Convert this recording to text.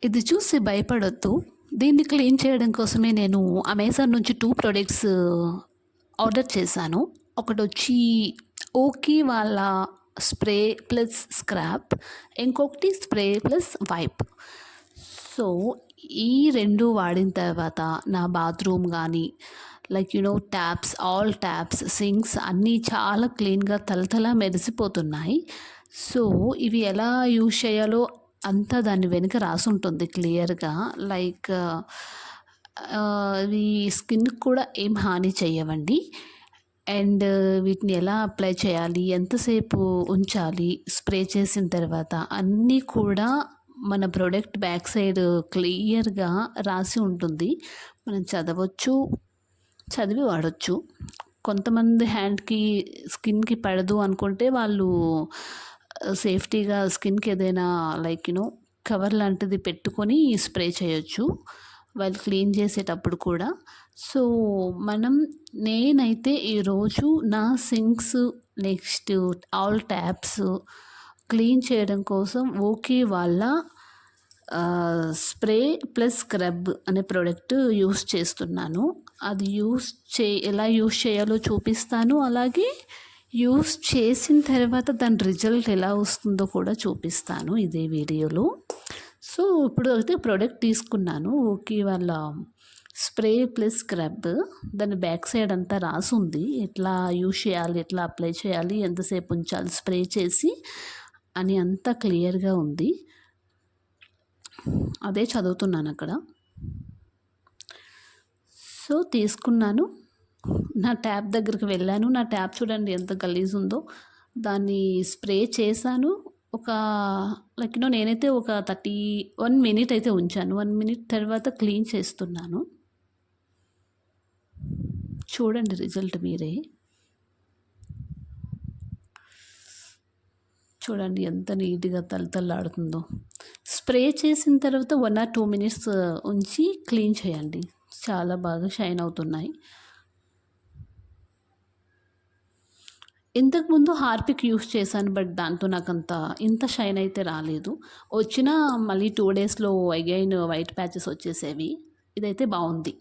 ఇది చూసి భయపడొద్దు. దీన్ని క్లీన్ చేయడం కోసమే నేను అమెజాన్ నుంచి 2 ప్రొడక్ట్స్ ఆర్డర్ చేశాను. ఒకటొచ్చి ఓకి వాళ్ళ స్ప్రే ప్లస్ స్క్రాప్, ఇంకొకటి స్ప్రే ప్లస్ వైప్. సో, ఈ 2 వాడిన తర్వాత నా బాత్రూమ్ గానీ, ట్యాప్స్, ఆల్ ట్యాప్స్, సింక్స్ అన్నీ చాలా క్లీన్‌గా తళతళ మెరిసిపోతున్నాయి. సో, ఇవి ఎలా యూజ్ చేయాలో అంతా దాని వెనుక రాసుంటుంది క్లియర్‌గా. లైక్ ఇవి స్కిన్‌కి కూడా ఏం హాని చెయ్యవండి. అండ్ వీటిని ఎలా అప్లై చేయాలి, ఎంతసేపు ఉంచాలి, స్ప్రే చేసిన తర్వాత అన్నీ కూడా మన ప్రొడక్ట్ బ్యాక్ సైడ్ క్లియర్‌గా రాసి ఉంటుంది. మనం చదవచ్చు, చదివి వాడొచ్చు. కొంతమంది హ్యాండ్‌కి, స్కిన్‌కి పడదు అనుకుంటే వాళ్ళు సేఫ్టీగా స్కిన్‌కి ఏదైనా కవర్ లాంటిది పెట్టుకొని స్ప్రే చేయొచ్చు వాళ్ళు క్లీన్ చేసేటప్పుడు కూడా. సో, నేనైతే ఈరోజు నా sinks, next all taps clean చేయడం కోసం ఓకే వాళ్ళ స్ప్రే ప్లస్ స్క్రబ్ అనే ప్రోడక్ట్ యూస్ చేస్తున్నాను. అది ఎలా యూస్ చేయాలో చూపిస్తాను. అలాగే యూస్ చేసిన తర్వాత దాని రిజల్ట్ ఎలా వస్తుందో కూడా చూపిస్తాను ఇదే వీడియోలో. సో, ఇప్పుడు అయితే ప్రోడక్ట్ తీసుకున్నాను. ఓకే వాళ్ళ స్ప్రే ప్లస్ స్క్రబ్. దాని బ్యాక్ సైడ్ అంతా రాసుంది. ఎట్లా యూస్ చేయాలి, ఎట్లా అప్లై చేయాలి, ఎంతసేపు ఉంచాలి స్ప్రే చేసి అని అంతా క్లియర్‌గా ఉంది. అదే చదువుతున్నాను అక్కడ. సో, తీసుకున్నాను. నా ట్యాప్ దగ్గరికి వెళ్ళాను. నా ట్యాప్ చూడండి ఎంత గలీజ్ ఉందో. దాన్ని స్ప్రే చేశాను. ఒక నేనైతే ఒక 1 మినిట్ అయితే ఉంచాను. 1 మినిట్ తర్వాత క్లీన్ చేస్తున్నాను. చూడండి రిజల్ట్ మీరే. చూడండి ఎంత నీట్‌గా తళతళలాడుతుందో. స్ప్రే చేసిన తర్వాత 1 ఆర్ 2 మినిట్స్ ఉంచి క్లీన్ చేయండి. చాలా బాగా షైన్ అవుతున్నాయి. ఇంతకుముందు హార్పిక్ యూస్ చేశాను. బట్ దాంతో నాకంత ఇంత షైన్ అయితే రాలేదు. వచ్చినా మళ్ళీ 2 డేస్‌లో అగైన్ వైట్ ప్యాచెస్ వచ్చేసేవి. ఇదైతే బావుంది.